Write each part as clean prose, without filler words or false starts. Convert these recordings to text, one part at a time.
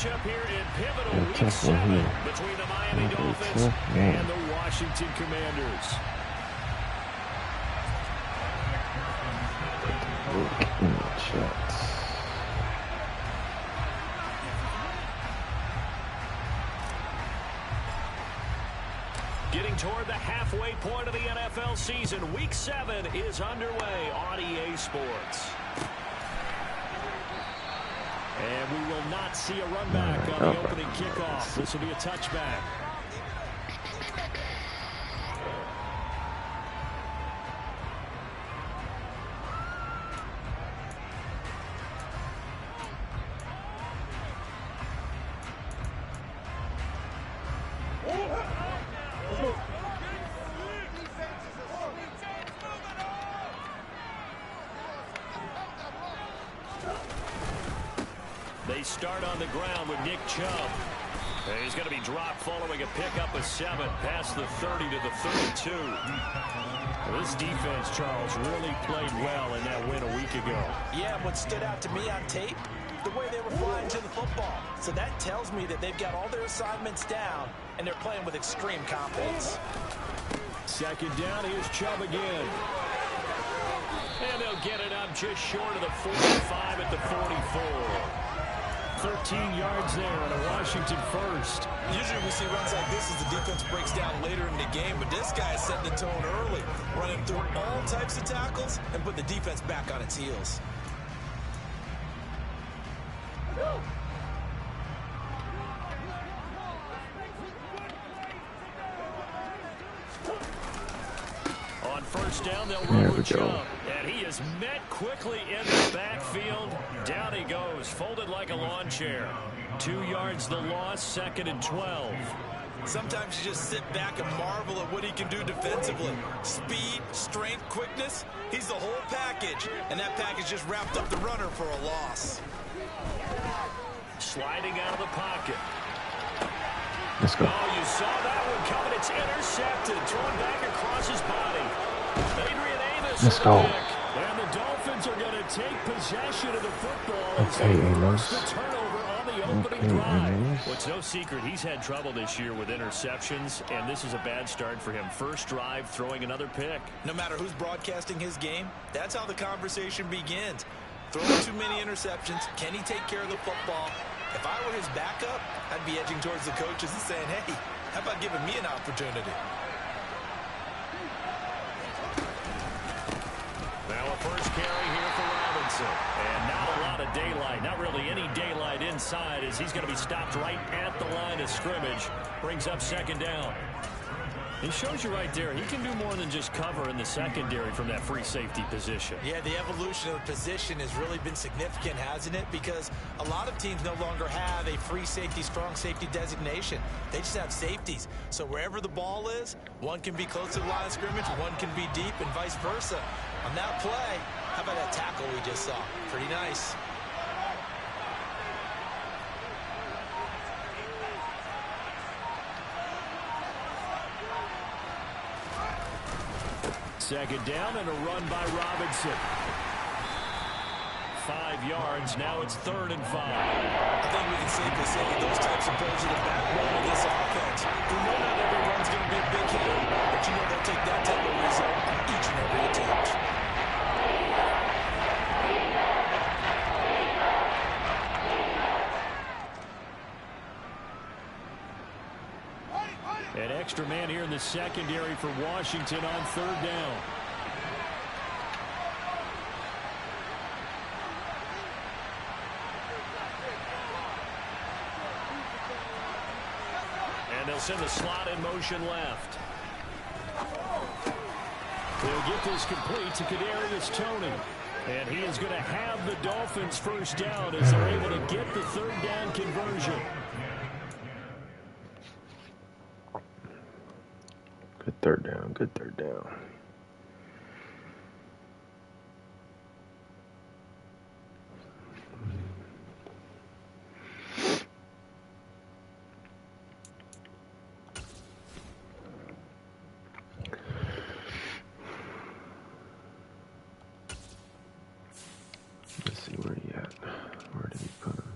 matchup here in pivotal week 7 between the Miami Dolphins and the Washington Commanders. In the chat. Getting toward the halfway point of the NFL season, Week 7 is underway on EA Sports. And we will not see a run back on the opening kickoff. This will be a touchback. They start on the ground with Nick Chubb. He's going to be dropped following a pickup of 7 past the 30 to the 32. This defense, Charles, really played well in that win a week ago. Yeah, what stood out to me on tape, the way they were flying to the football. So that tells me that they've got all their assignments down, and they're playing with extreme confidence. Second down, here's Chubb again. And they'll get it up just short of the 45 at the 44. 13 yards there on a Washington first. Usually we see runs like this as the defense breaks down later in the game, but this guy set the tone early, running through all types of tackles and put the defense back on its heels. On first down, they'll run with Chubb. And he is met quickly in the backfield. Down he goes, folded like a lawn chair. 2 yards the loss, 2nd and 12. Sometimes you just sit back and marvel at what he can do defensively. Speed, strength, quickness, he's the whole package. And that package just wrapped up the runner for a loss. Sliding out of the pocket. Let's go. Oh, you saw that one coming. It's intercepted. Thrown back across his body. Adrian Amos. Let's go. And the Dolphins are going to take possession of the football. Okay, Amos. The turnover on the opening drive. Well, it's no secret he's had trouble this year with interceptions, and this is a bad start for him. First drive, throwing another pick. No matter who's broadcasting his game, that's how the conversation begins. Throwing too many interceptions. Can he take care of the football? If I were his backup, I'd be edging towards the coaches and saying, hey, how about giving me an opportunity? Now a first carry here for Robinson. And not a lot of daylight. Not really any daylight inside as he's going to be stopped right at the line of scrimmage. Brings up 2nd down. He shows you right there, he can do more than just cover in the secondary from that free safety position. Yeah, the evolution of the position has really been significant, hasn't it? Because a lot of teams no longer have a free safety, strong safety designation. They just have safeties. So wherever the ball is, one can be close to the line of scrimmage, one can be deep, and vice versa. On that play, how about that tackle we just saw? Pretty nice. Second down and a run by Robinson. 5 yards. Now it's 3rd and 5. I think we can safely say that those types of plays are the backbone of this offense. We know not every run's going to be a big hit, but you know they'll take that type of result on each and every attempt. An extra man here in the secondary for Washington on 3rd down. And they'll send the slot in motion left. They'll get this complete to Kadarius Toney. And he is going to have the Dolphins first down as they're able to get the 3rd down conversion. Good 3rd down. Good 3rd down. Let's see where he at. Where did he put him?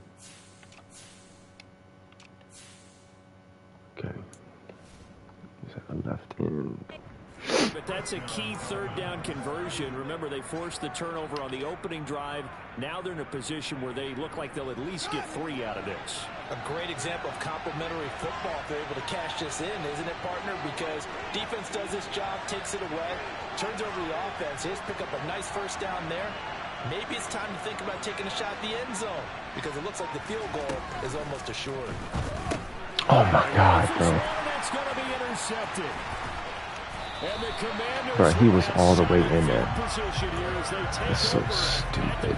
that's a key third down conversion. Remember, they forced the turnover on the opening drive. Now they're in a position where they look like they'll at least get 3 out of this. A great example of complementary football if they're able to cash this in, isn't it, partner? Because defense does this job, takes it away, turns over the offense. Just pick up a nice first down there. Maybe it's time to think about taking a shot at the end zone because it looks like the field goal is almost assured. Oh, my God, bro. That's going to be intercepted. And the Commanders, bro, he was all the way in there. That's so stupid.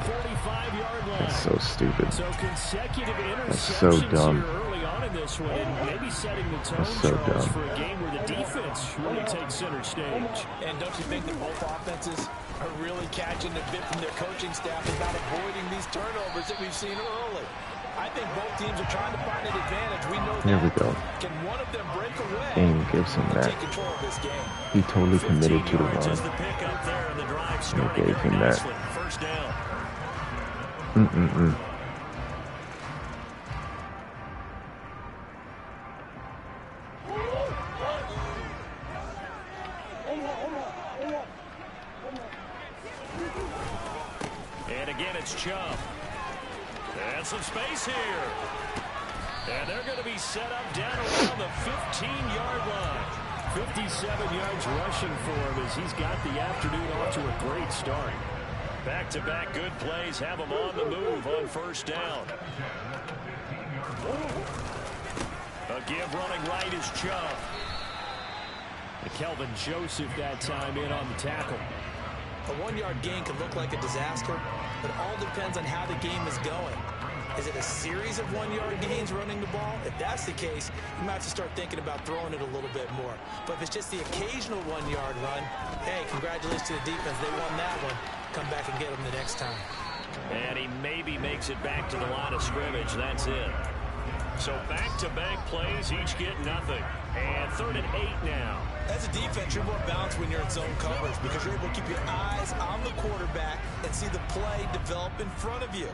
That's so stupid. So consecutive That's so dumb. early on in this one, and maybe setting the tone, so Charles, dumb. for a game where the defense really takes center stage. And don't you think that both offenses are really catching a bit from their coaching staff about avoiding these turnovers that we've seen early? I think both teams are trying to find an advantage. We know There we go. Can one of them break away? Aim gives him that. Take control of this game. He totally committed to the run. And gave him that. First down. And again, it's Chubb. And some space here. And they're going to be set up down around the 15-yard line. 57 yards rushing for him as he's got the afternoon off to a great start. Back-to-back good plays have him on the move on first down. A give running right is Chubb. And Kelvin Joseph that time in on the tackle. A 1-yard gain can look like a disaster, but it all depends on how the game is going. Is it a series of 1-yard gains running the ball? If that's the case, you might have to start thinking about throwing it a little bit more. But if it's just the occasional 1-yard run, hey, congratulations to the defense. They won that one. Come back and get them the next time. And he maybe makes it back to the line of scrimmage. That's it. So back-to-back plays, each get nothing. And 3rd and 8 now. As a defense, you're more balanced when you're in zone coverage because you're able to keep your eyes on the quarterback and see the play develop in front of you.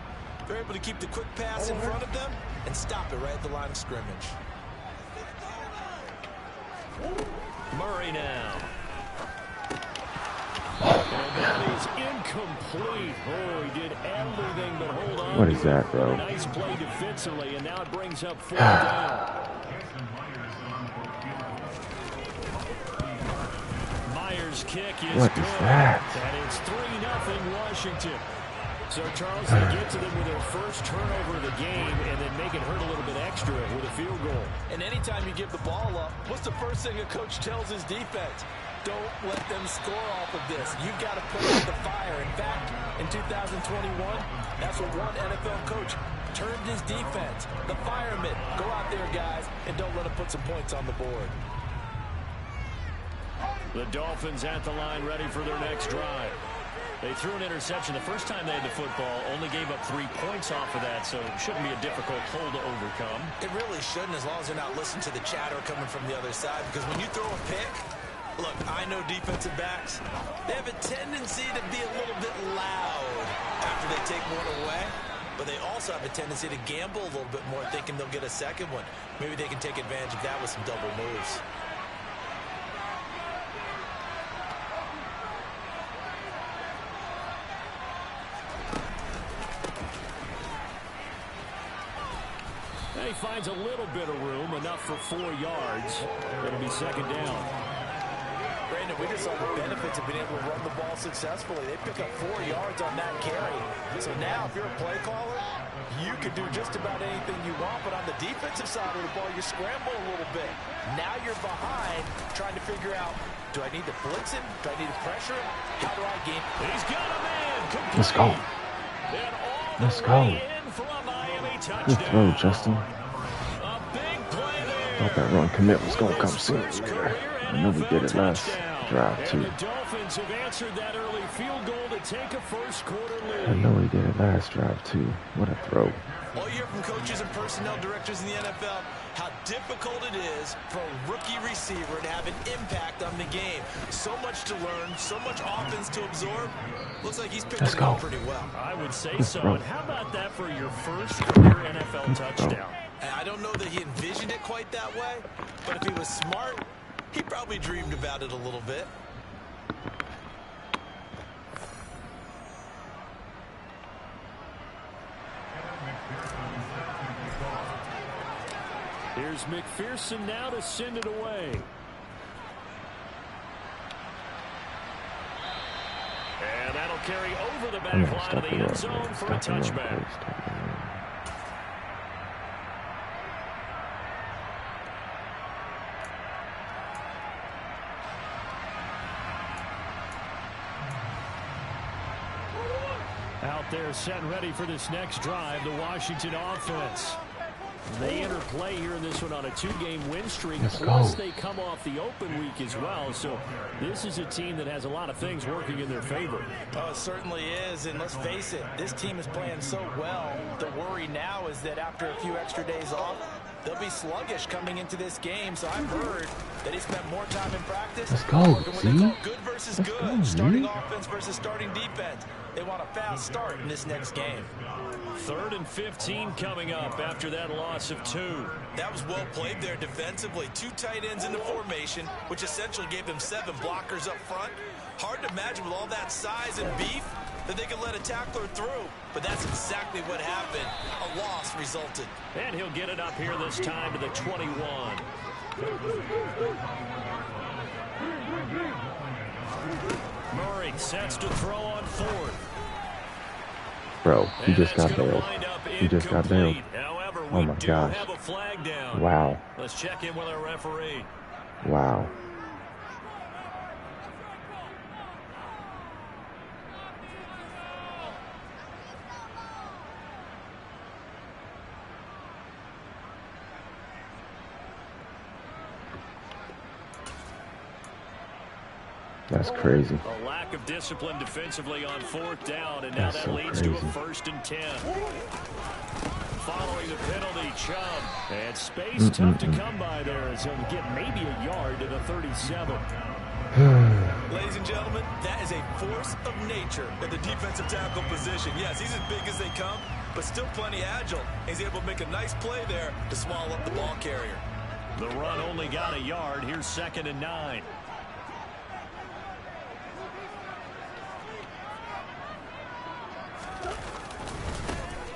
They're able to keep the quick pass in front of them and stop it right at the line of scrimmage. Murray now. And that is incomplete. Oh, he did everything but hold on. What is that, bro? Nice play defensively, and now it brings up 4th down. Myers' kick is What good. is that? And it's 3-0 Washington. So, Charles, they get to them with their first turnover of the game and then make it hurt a little bit extra with a field goal. And anytime you give the ball up, what's the first thing a coach tells his defense? Don't let them score off of this. You've got to put out the fire. In fact, in 2021, that's what one NFL coach termed his defense. The firemen. Go out there, guys, and don't let them put some points on the board. The Dolphins at the line ready for their next drive. They threw an interception the first time they had the football, only gave up 3 points off of that, so it shouldn't be a difficult hole to overcome. It really shouldn't, as long as they're not listening to the chatter coming from the other side, because when you throw a pick, look, I know defensive backs, they have a tendency to be a little bit loud after they take one away, but they also have a tendency to gamble a little bit more, thinking they'll get a second one. Maybe they can take advantage of that with some double moves. He finds a little bit of room, enough for 4 yards. It'll be 2nd down. Brandon, we just saw the benefits of being able to run the ball successfully. They pick up 4 yards on that carry. So now, if you're a play caller, you can do just about anything you want. But on the defensive side of the ball, you scramble a little bit. Now you're behind, trying to figure out, do I need to blitz him? Do I need to pressure him? How do I game? He's got a man. Complete. Let's go. Let's go. Good throw, Justin. Thought that run commit was going to come sooner or later. I know we did it last drive, too. The Dolphins have answered that early field goal to take a first-quarter lead. I know we did it last drive, too. What a throw. All you hear from coaches and personnel directors in the NFL, how difficult it is for a rookie receiver to have an impact on the game. So much to learn, so much offense to absorb. Looks like he's picked it up pretty well. I would say so. And how about that for your first career NFL touchdown? I don't know that he envisioned it quite that way, but if he was smart, he probably dreamed about it a little bit. Here's McPherson now to send it away. And that'll carry over the back line of the end zone for a touchback. Out there set and ready for this next drive, the Washington offense. They enter play here in this one on a 2-game win streak. Plus they come off the open week as well. So this is a team that has a lot of things working in their favor. Oh, it certainly is. And let's face it, this team is playing so well. The worry now is that after a few extra days off, they'll be sluggish coming into this game. So I've heard that he spent more time in practice. Let's go. See? Good versus good. Starting offense versus starting defense. They want a fast start in this next game. 3rd and 15 coming up after that loss of 2. That was well played there defensively. 2 tight ends in the formation, which essentially gave them 7 blockers up front. Hard to imagine with all that size and beef that they could let a tackler through. But that's exactly what happened. A loss resulted. And he'll get it up here this time to the 21. Murray sets to throw on 4th. Bro, he just got bailed. He just got bailed. However, oh my gosh. Have a flag down. Wow. Let's check in with our referee. Wow. That's crazy. A lack of discipline defensively on 4th down, and now that leads to a 1st and 10. Following the penalty, Chubb. And space tough to come by there as he'll get maybe a yard to the 37. Ladies and gentlemen, that is a force of nature at the defensive tackle position. Yes, he's as big as they come, but still plenty agile. He's able to make a nice play there to swallow up the ball carrier. The run only got a yard. Here's 2nd and 9.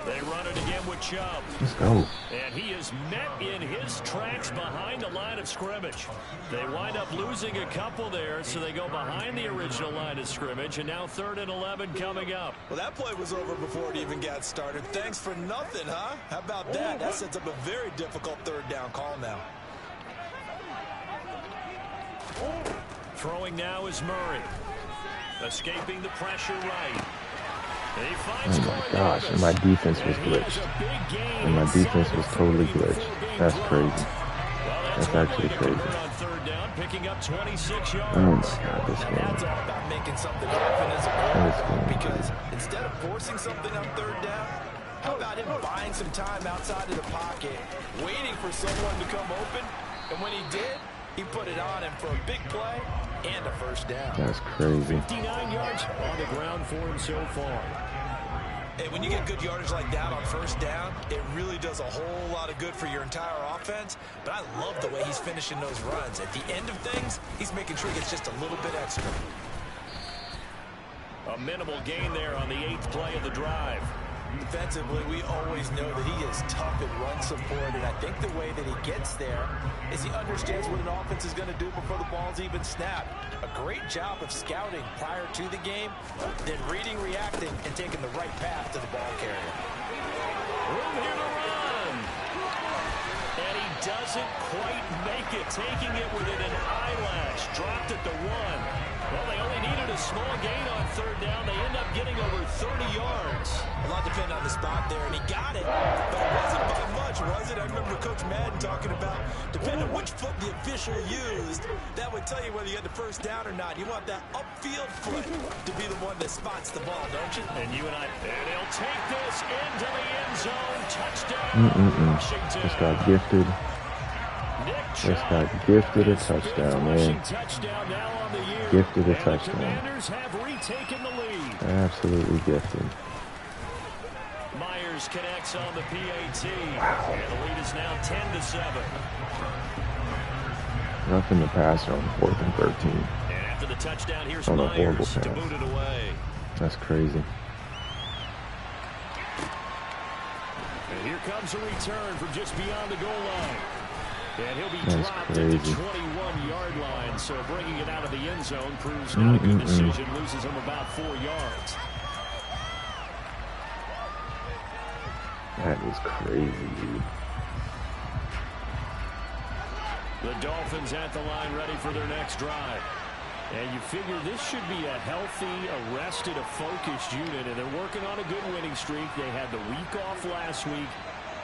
They run it again with Chubb. Let's go. And he is met in his tracks behind the line of scrimmage. They wind up losing a couple there, so they go behind the original line of scrimmage, and now 3rd and 11 coming up. Well, that play was over before it even got started. Thanks for nothing, huh? How about that? That sets up a very difficult 3rd down call now. Throwing now is Murray. Escaping the pressure right. Oh my gosh, and my defense was glitched. And my defense was totally glitched. That's crazy. That's actually crazy. Picking up 26 yards. Oh my god, this game. That's all about making something happen as a quarterback, because instead of forcing something on 3rd down, how about him buying some time outside of the pocket, waiting for someone to come open, and when he did, he put it on him for a big play and a 1st down. That's crazy. 59 yards on the ground for him so far. Hey, when you get good yardage like that on 1st down, it really does a whole lot of good for your entire offense. But I love the way he's finishing those runs. At the end of things, he's making sure he gets just a little bit extra. A minimal gain there on the 8th play of the drive. Defensively, we always know that he is tough at run support, and I think the way that he gets there is he understands what an offense is going to do before the ball's even snapped. A great job of scouting prior to the game, then reading, reacting, and taking the right path to the ball carrier. Room here to run. And he doesn't quite make it, taking it within an eyelash. Dropped at the 1. Well, they only needed a small gain on 3rd down. They end up getting over 30 yards. A lot depended on the spot there, and he got it. But it wasn't by much, was it? I remember Coach Madden talking about, depending on which foot the official used, that would tell you whether you had the 1st down or not. You want that upfield foot to be the one that spots the ball, don't you? And you and he'll take this into the end zone. Touchdown, Washington. Just got gifted. Just got gifted a touchdown, man. Gifted a touchdown. Commanders have retaken the lead. Absolutely gifted. Myers connects on the PAT. Wow. And the lead is now 10-7. Roughing the passer on 4th and 13. And after the touchdown, here's on a horrible Myers pass. to boot it away. That's crazy. And here comes a return from just beyond the goal line. And he'll be That's dropped crazy. at the 21-yard line, so bringing it out of the end zone proves not a good decision. Loses him about 4 yards. That is crazy, dude. The Dolphins at the line ready for their next drive. And you figure this should be a healthy, arrested, a focused unit, and they're working on a good winning streak. They had the week off last week.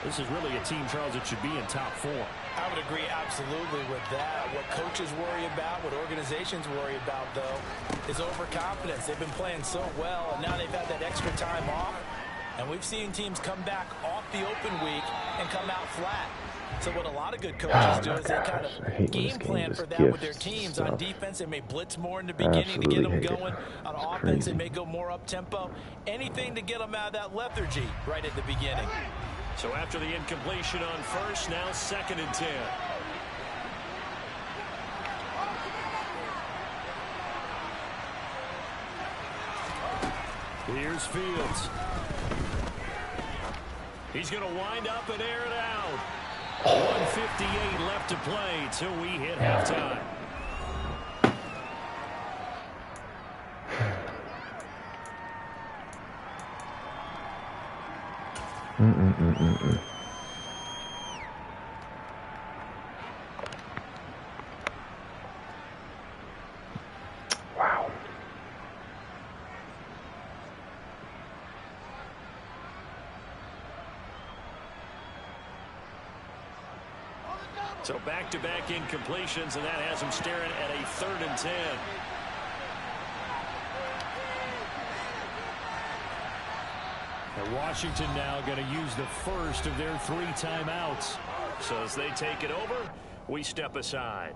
This is really a team, Charles, that should be in top form. I would agree absolutely with that. What coaches worry about, what organizations worry about, though, is overconfidence. They've been playing so well, and now they've had that extra time off. And we've seen teams come back off the open week and come out flat. So what a lot of good coaches do is they kind of game plan for that with their teams. On defense, they may blitz more in the beginning to get them going. On offense, they may go more up-tempo. Anything to get them out of that lethargy right at the beginning. So after the incompletion on first, now 2nd and 10. Here's Fields. He's going to wind up and air it out. 1:58 left to play till we hit halftime. Wow. So back-to-back incompletions, and that has him staring at a 3rd and 10. And Washington now going to use the first of their 3 timeouts. So as they take it over, we step aside.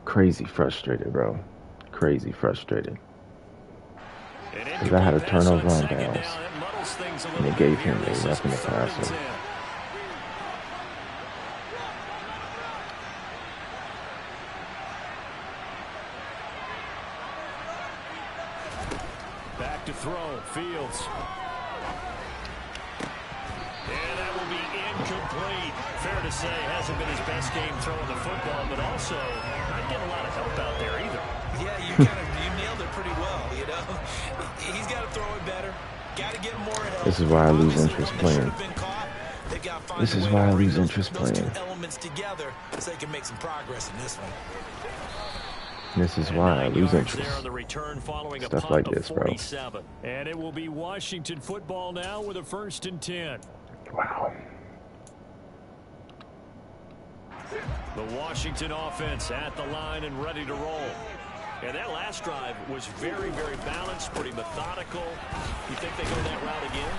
Crazy frustrated, bro. Crazy frustrated. Because I had a turnover on downs, and they gave him a nothing to pass him. Back to throw, Fields. And that will be incomplete. Fair to say, hasn't been his best game throwing the football, but also not getting a lot of help out there either. Yeah, you nailed it pretty well, you know. He's got to throw it better. Got to get more help. This is why I lose interest playing. This is why I lose interest playing. Elements together so they can make some progress in this one. This is why I lose interest. Stuff like this, bro. And it will be Washington football now with a 1st and 10. Wow. The Washington offense at the line and ready to roll. And that last drive was very, very balanced, pretty methodical. You think they go that route again?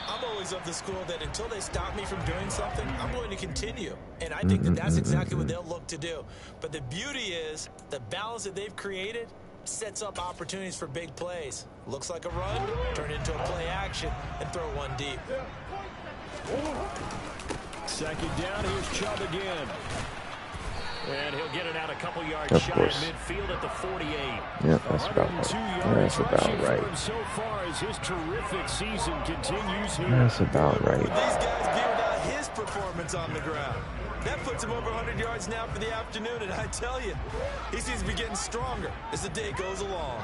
I'm always of the school that until they stop me from doing something, I'm going to continue. And I think that that's exactly what they'll look to do. But the beauty is the balance that they've created sets up opportunities for big plays. Looks like a run, turn it into a play action, and throw one deep. 2nd down, here's Chubb again. And he'll get it out a couple yards shy of midfield at the 48. Yeah, that's about right. That's about right. So far as his terrific season continues here. That's about right. These guys be without his performance on the ground. That puts him over 100 yards now for the afternoon, and I tell you, he seems to be getting stronger as the day goes along.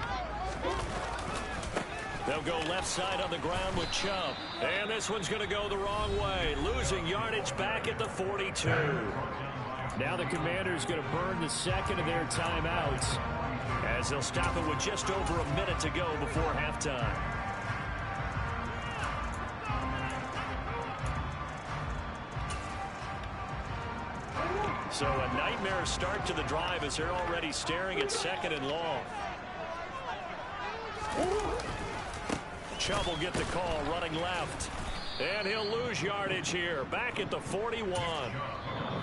They'll go left side on the ground with Chubb. And this one's going to go the wrong way. Losing yardage back at the 42. Now the Commanders going to burn the 2nd of their timeouts as they'll stop it with just over a minute to go before halftime. So a nightmare start to the drive as they're already staring at 2nd and long. Chubb will get the call running left. And he'll lose yardage here. Back at the 41.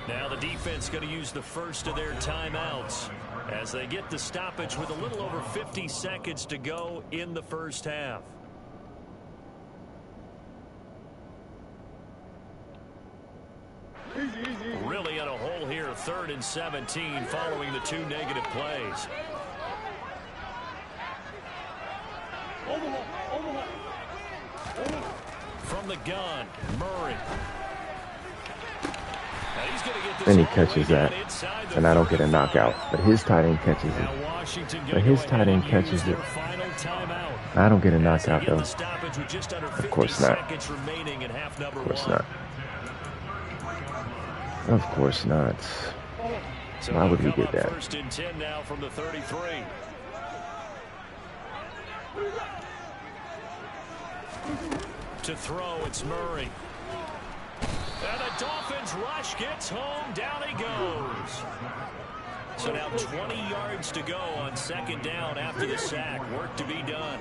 Now the defense going to use the first of their timeouts as they get the stoppage with a little over 50 seconds to go in the first half. Really in a hole here, 3rd and 17 following the 2 negative plays. From the gun, Murray. And he's and he catches that, and I don't get a knockout. But his tight end catches it. But his tight end catches it. I don't get a knockout, though. Of course not. Of course not. Of course not. Why would we get that? First and 10 now from the 33. To throw, it's Murray. And the Dolphins rush gets home. Down he goes. So now 20 yards to go on second down after the sack. Work to be done.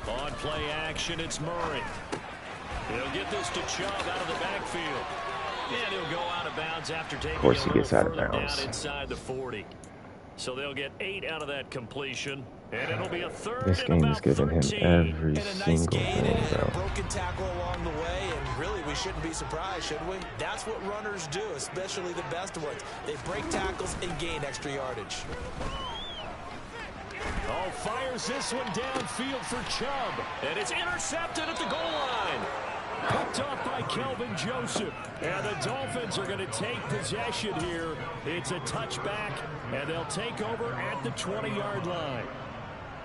On play action, it's Murray. He'll get this to Chubb out of the backfield. And he'll go out of bounds after taking of course he gets out of bounds. Down inside the 40. So they'll get 8 out of that completion. And it'll be a third. This game is giving him every single thing, bro. Broken tackle along the way, and really we shouldn't be surprised, should we? That's what runners do, especially the best ones. They break tackles and gain extra yardage. Oh, fires this one downfield for Chubb. And it's intercepted at the goal line. Picked off by Kelvin Joseph. And the Dolphins are going to take possession here. It's a touchback, and they'll take over at the 20-yard line.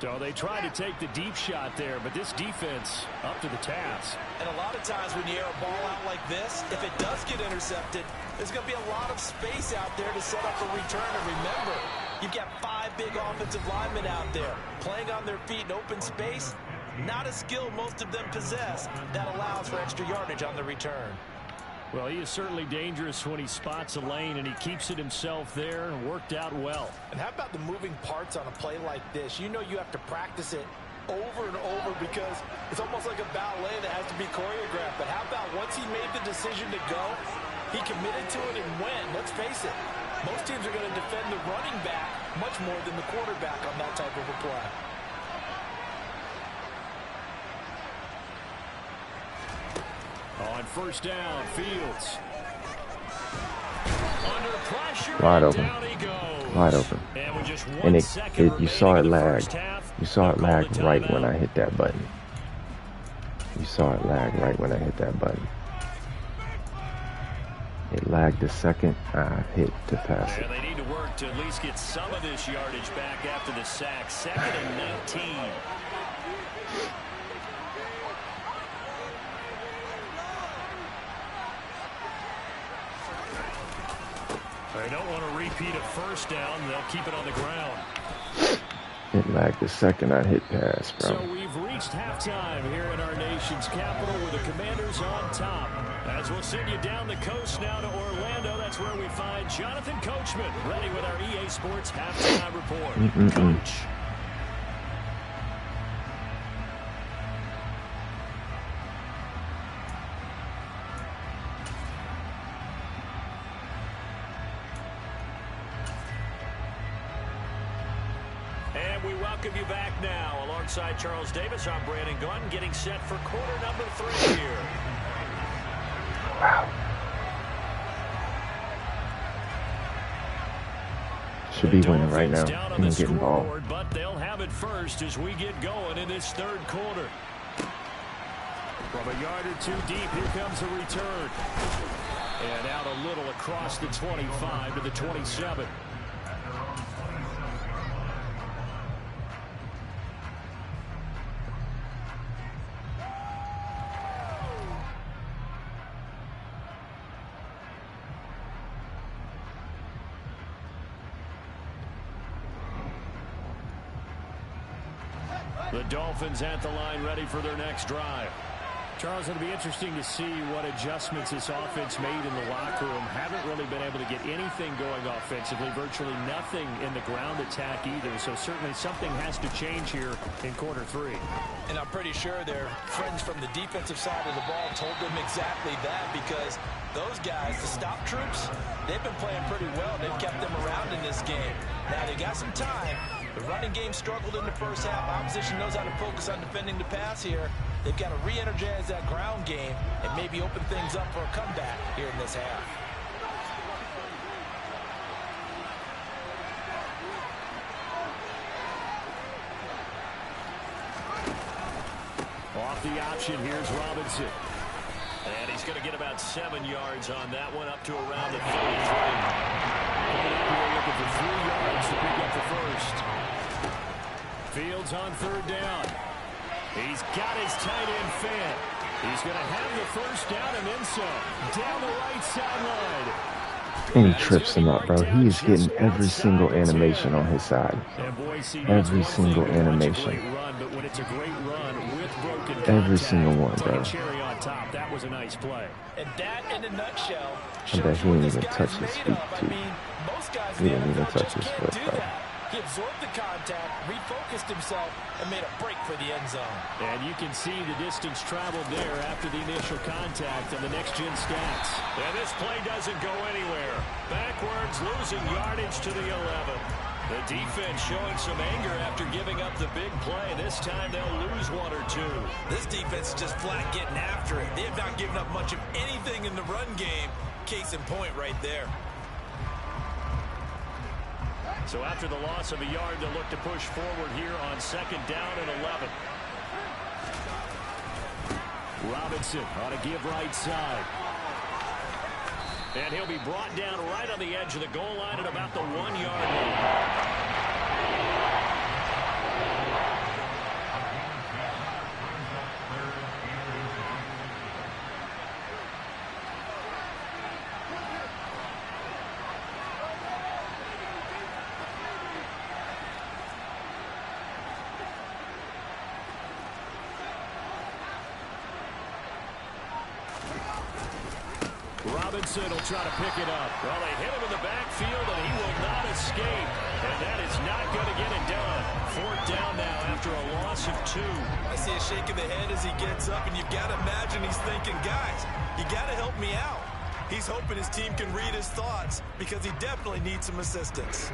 So they try to take the deep shot there, but this defense up to the task. And a lot of times when you air a ball out like this, if it does get intercepted, there's going to be a lot of space out there to set up a return. And remember, you've got 5 big offensive linemen out there playing on their feet in open space. Not a skill most of them possess that allows for extra yardage on the return. Well, he is certainly dangerous when he spots a lane, and he keeps it himself there and worked out well. And how about the moving parts on a play like this? You know you have to practice it over and over because it's almost like a ballet that has to be choreographed. But how about once he made the decision to go, he committed to it and went. Let's face it, most teams are going to defend the running back much more than the quarterback on that type of a play. On first down, Fields. Under pressure, wide open. down he goes. Wide open. And you saw it lag. You saw it lag right when I hit that button. You saw it lag right when I hit that button. It lagged the second I hit to pass it. They need to work to at least get some of this yardage back after the sack. 2nd and 19. They don't want to repeat a first down. They'll keep it on the ground. It lagged the second I hit pass, bro. So we've reached halftime here in our nation's capital with the Commanders on top. As we'll send you down the coast now to Orlando, that's where we find Jonathan Coachman ready with our EA Sports halftime report. Coach. Welcome you back now. Alongside Charles Davis, I'm Brandon Gunn, getting set for quarter number 3 here. Wow. Should be winning right now. He ain't getting ball. But they'll have it first as we get going in this third quarter. From a yard or 2 deep, here comes a return. And out a little across the 25 to the 27. The Dolphins at the line ready for their next drive. Charles, it'll be interesting to see what adjustments this offense made in the locker room. Haven't really been able to get anything going offensively, virtually nothing in the ground attack either. So certainly something has to change here in quarter 3. And I'm pretty sure their friends from the defensive side of the ball told them exactly that, because those guys, the stop troops, they've been playing pretty well. They've kept them around in this game. Now they got some time. The running game struggled in the first half. Opposition knows how to focus on defending the pass here. They've got to re-energize that ground game and maybe open things up for a comeback here in this half. Off the option, here's Robinson. And he's he's going to get about 7 yards on that one, up to around the 33. Looking for 3 yards to pick up the first. Fields on 3rd down. He's got his tight end Fant. He's going to have the first down and then some. Down the right sideline. And he trips him up, bro. He is getting every single animation on his side. Every single animation. Every single one, bro. That was a nice play. And that, in a nutshell, I bet he didn't even touch his feet, too. He didn't even touch his foot, bro. He absorbed the contact, refocused himself, and made a break for the end zone. And you can see the distance traveled there after the initial contact on the next-gen stats. And this play doesn't go anywhere. Backwards, losing yardage to the 11. The defense showing some anger after giving up the big play. This time they'll lose 1 or 2. This defense is just flat getting after it. They have not given up much of anything in the run game. Case in point right there. So after the loss of a yard, they'll look to push forward here on 2nd down and 11. Robinson on a give right side. And he'll be brought down right on the edge of the goal line at about the 1-yard line. Robinson will try to pick it up. Well, they hit him in the backfield, and he will not escape. And that is not going to get it done. 4th down now after a loss of 2. I see a shake of the head as he gets up, and you've got to imagine he's thinking, guys, you got to help me out. He's hoping his team can read his thoughts because he definitely needs some assistance.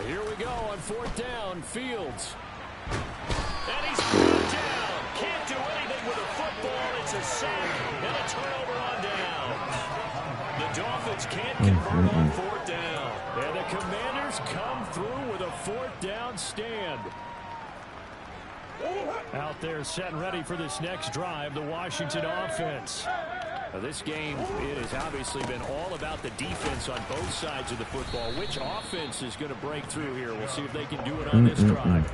Here we go on 4th down. Fields. And he's brought down. Can't do anything with a football. It's a sack and a turnover on downs. The Dolphins can't convert on 4th down. And the Commanders come through with a 4th down stand. Out there set and ready for this next drive, the Washington offense. Now this game, it has obviously been all about the defense on both sides of the football. Which offense is going to break through here? We'll see if they can do it on this drive.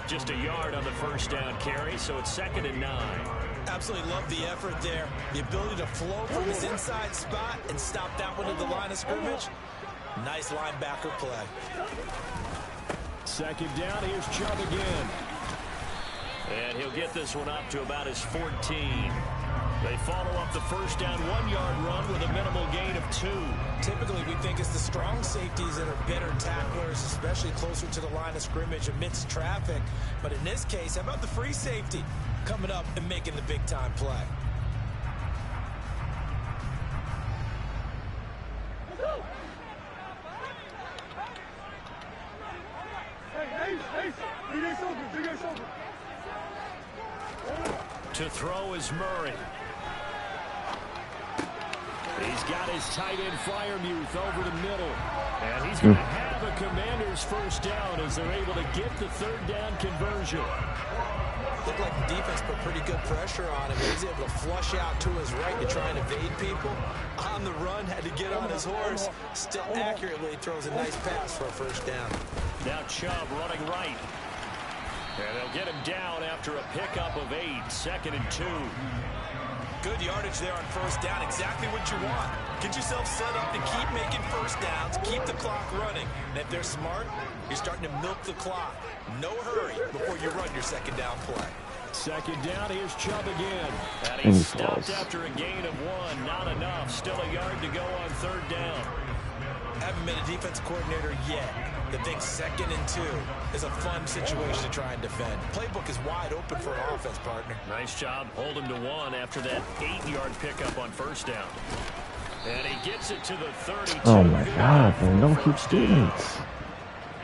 Just a yard on the first down carry, so it's 2nd and 9. Absolutely love the effort there. The ability to flow from his inside spot and stop that one at the line of scrimmage. Nice linebacker play. 2nd down, here's Chubb again. And he'll get this one up to about his 14. They follow up the first down 1-yard run with a minimal gain of 2. Typically, we think it's the strong safeties that are better tacklers, especially closer to the line of scrimmage amidst traffic. But in this case, how about the free safety coming up and making the big-time play? To throw is Murray. He's got his tight end Fryermuth over the middle. And he's going to have a Commander's first down as they're able to get the 3rd down conversion. Looked like the defense put pretty good pressure on him. He was able to flush out to his right to try and evade people. On the run, had to get on his horse. Still accurately throws a nice pass for a first down. Now Chubb running right. And they'll get him down after a pickup of 8. 2nd and 2. Good yardage there on first down. Exactly what you want. Get yourself set up to keep making first downs. Keep the clock running. And if they're smart, you're starting to milk the clock. No hurry before you run your 2nd down play. 2nd down, here's Chubb again. And he's stopped after a gain of 1. Not enough. Still a yard to go on 3rd down. Haven't been a defense coordinator yet. The big 2nd and 2 is a fun situation to try and defend. Playbook is wide open for an offense, partner. Nice job. Hold him to 1 after that 8-yard pickup on first down. And he gets it to the 32. Oh my God, man, don't keep Stevens.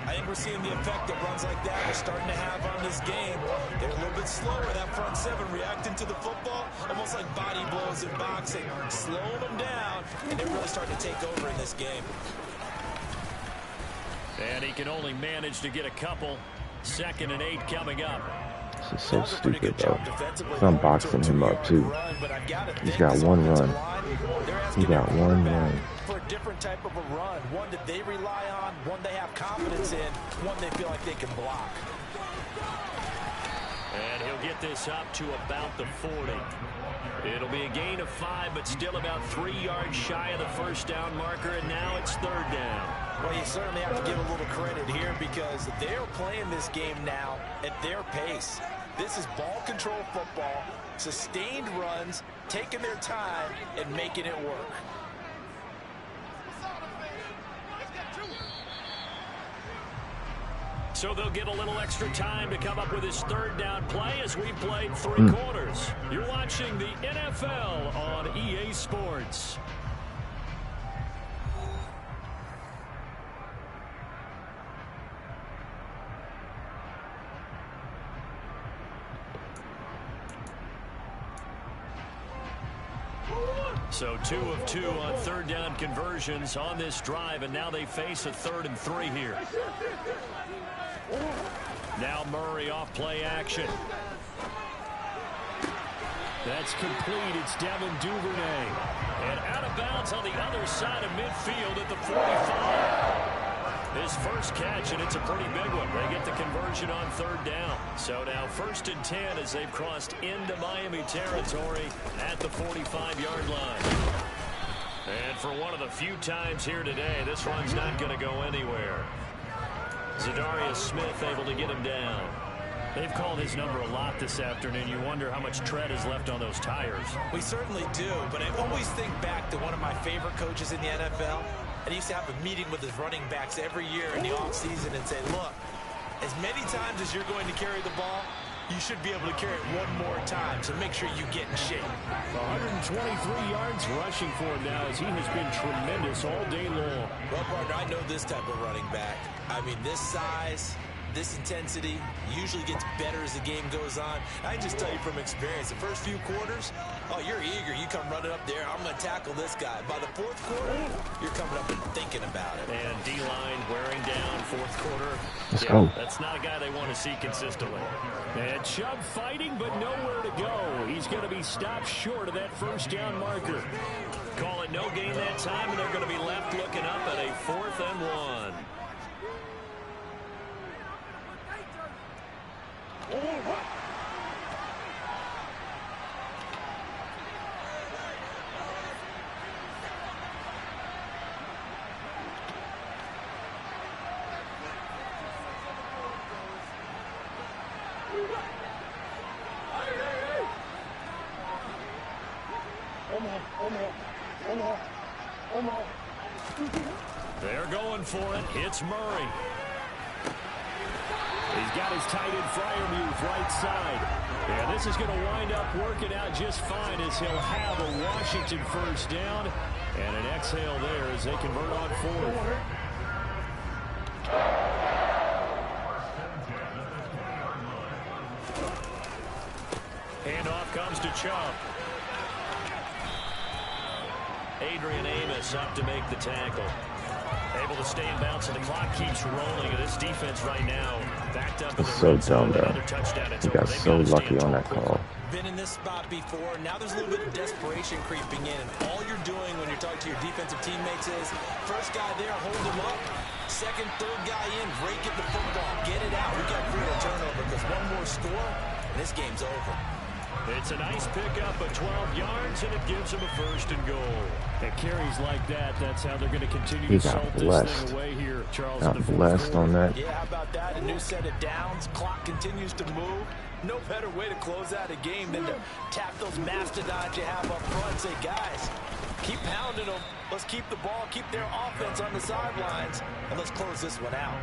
I think we're seeing the effect that runs like that are starting to have on this game. They're a little bit slower, that front seven, reacting to the football, almost like body blows in boxing, slowing them down, and they're really starting to take over in this game. And he can only manage to get a couple. 2nd and 8 coming up. This is so stupid, though. I'm boxing him up, too. He's got one run. He got one run. For a different type of a run, one that they rely on, one they have confidence in, one they feel like they can block. And he'll get this up to about the 40. It'll be a gain of 5, but still about 3 yards shy of the first down marker, and now it's 3rd down. Well, you certainly have to give a little credit here because they're playing this game now at their pace. This is ball control football, sustained runs, taking their time and making it work. So they'll get a little extra time to come up with his 3rd down play as we played 3 quarters. You're watching the NFL on EA Sports. So 2 of 2 on 3rd down conversions on this drive, and now they face a 3rd and 3 here. Now Murray off play action. That's complete. It's Devin Duvernay. And out of bounds on the other side of midfield at the 45. His first catch, and it's a pretty big one. They get the conversion on 3rd down. So now 1st and 10 as they've crossed into Miami territory at the 45-yard line. And for one of the few times here today, this run's not going to go anywhere. Zadarius Smith able to get him down. They've called his number a lot this afternoon. You wonder how much tread is left on those tires. We certainly do, but I always think back to one of my favorite coaches in the NFL. And he used to have a meeting with his running backs every year in the offseason and say, look, as many times as you're going to carry the ball, you should be able to carry it one more time, so make sure you get in shape. 123 yards rushing for him now as he has been tremendous all day long. Well, partner, I know this type of running back. I mean, this size, this intensity usually gets better as the game goes on. I can just tell you from experience, the first few quarters, oh, you're eager. You come running up there, I'm going to tackle this guy. By the 4th quarter, you're coming up and thinking about it. And D-line wearing down 4th quarter. Let's go. That's not a guy they want to see consistently. And Chubb fighting, but nowhere to go. He's going to be stopped short of that 1st down marker. Call it no gain that time, and they're going to be left looking up at a 4th and 1. They're going for it. It's Murray. He's got his tight end Freiermuth right side. Yeah, this is going to wind up working out just fine as he'll have a Washington 1st down. And an exhale there as they convert on 4th. Handoff comes to Chubb. Adrian Amos up to make the tackle. Able to stay in bounds, and the clock keeps rolling. And this defense right now backed up. It's so dumb, though. He got so lucky on that call. Been in this spot before. Now there's a little bit of desperation creeping in. And all you're doing when you're talking to your defensive teammates is, first guy there, hold him up. Second, third guy in, break it the football. Get it out. We got to create a turnover because one more score, and this game's over. It's a nice pickup of 12 yards, and it gives them a 1st and goal. At carries like that, that's how they're going to continue to salt this thing away here, Charles. Got blessed on that. Yeah, how about that? A new set of downs. Clock continues to move. No better way to close out a game than to tap those mastodons you have up front and say, guys, keep pounding them. Let's keep the ball, keep their offense on the sidelines, and let's close this one out.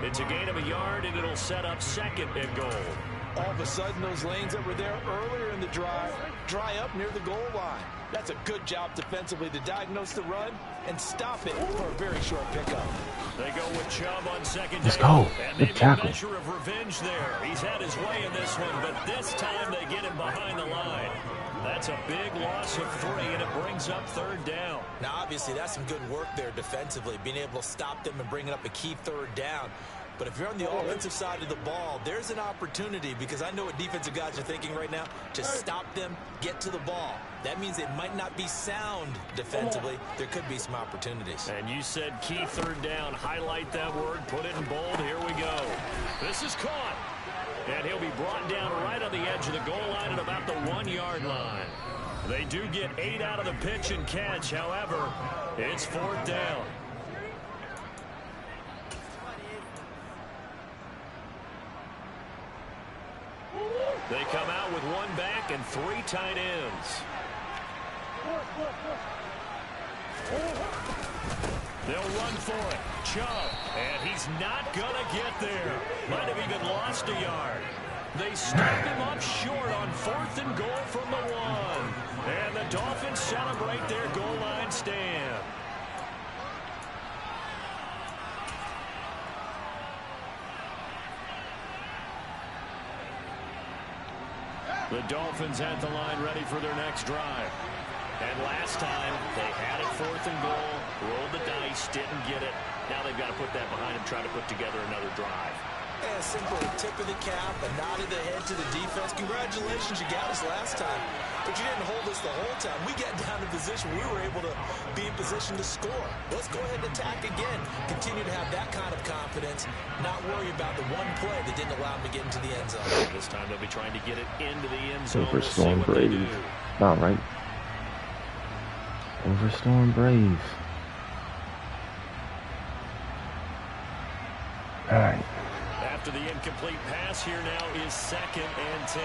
It's a gain of a yard, and it'll set up 2nd and goal. All of a sudden, those lanes that were there earlier in the drive dry up near the goal line. That's a good job defensively to diagnose the run and stop it for a very short pickup. They go with Chubb on second Let's down. go. And Good maybe tackle. a measure of revenge there. He's had his way in this one, but this time they get him behind the line. That's a big loss of 3, and it brings up third down. Now, obviously, that's some good work there defensively, being able to stop them and bringing up a key third down. But if you're on the offensive side of the ball, there's an opportunity, because I know what defensive guys are thinking right now. Just stop them, get to the ball. That means it might not be sound defensively. There could be some opportunities. And you said key third down. Highlight that word. Put it in bold. Here we go. This is caught. And he'll be brought down right on the edge of the goal line at about the 1-yard line. They do get 8 out of the pitch and catch. However, it's fourth down. They come out with 1 back and 3 tight ends. They'll run for it. Chubb, and he's not going to get there. Might have even lost a yard. They stop him up short on 4th and goal from the 1. And the Dolphins celebrate their goal line stand. The Dolphins at the line ready for their next drive. And last time, they had it 4th and goal, rolled the dice, didn't get it. Now they've got to put that behind them, try to put together another drive. Yeah, simple tip of the cap, a nod of the head to the defense. Congratulations, you got us last time. But you didn't hold us the whole time. We got down in position. We were able to be in position to score. Let's go ahead and attack again. Continue to have that kind of confidence. Not worry about the one play that didn't allow them to get into the end zone. This time they'll be trying to get it into the end zone. Over Storm Brave. All right. Over Storm Brave. All right. After the incomplete pass, here now is 2nd and 10.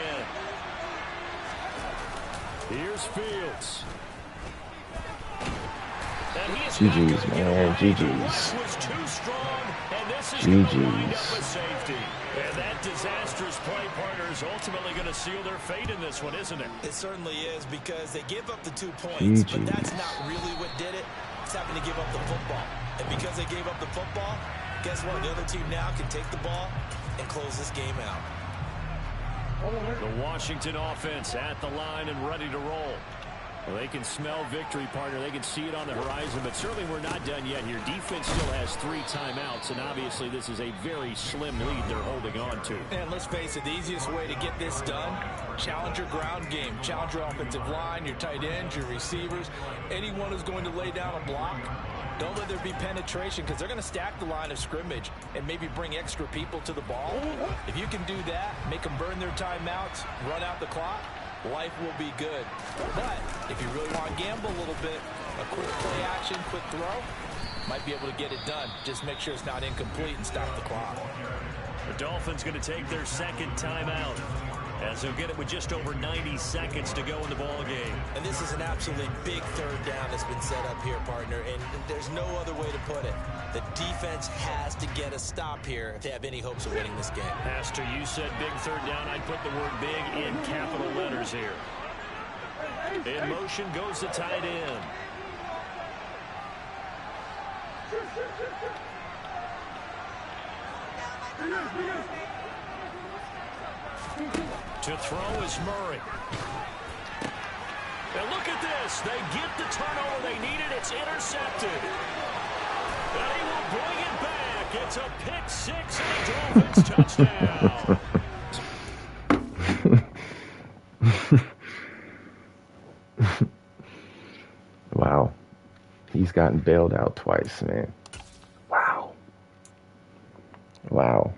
Here's Fields. GG's, man. GG's. GG's. And that disastrous play, partner, is ultimately going to seal their fate in this one, isn't it? It certainly is, because they give up the 2 points, but that's not really what did it. It's having to give up the football. And because they gave up the football, guess what? The other team now can take the ball and close this game out. The Washington offense at the line and ready to roll. Well, they can smell victory, partner. They can see it on the horizon, but certainly we're not done yet here. Defense still has 3 timeouts, and obviously this is a very slim lead they're holding on to. And let's face it, the easiest way to get this done, challenge your ground game. Challenge your offensive line, your tight ends, your receivers. Anyone who's going to lay down a block, don't let there be penetration, because they're going to stack the line of scrimmage and maybe bring extra people to the ball. If you can do that, make them burn their timeouts, run out the clock, life will be good. But if you really want to gamble a little bit, a quick play action, quick throw, might be able to get it done. Just make sure it's not incomplete and stop the clock. The Dolphins going to take their 2nd timeout, as they'll get it with just over 90 seconds to go in the ball game. And this is an absolutely big 3rd down that's been set up here, partner, and there's no other way to put it. The defense has to get a stop here if they have any hopes of winning this game. Pastor, you said big 3rd down. I'd put the word big in capital letters here. In motion goes the tight end. To throw is Murray. And look at this. They get the turnover they needed. It's intercepted. And he will bring it back. It's a pick 6 and a Dolphins touchdown. Wow. He's gotten bailed out twice, man. Wow. Wow.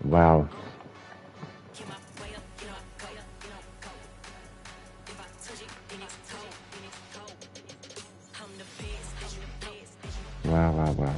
Wow. Wow, wow, wow.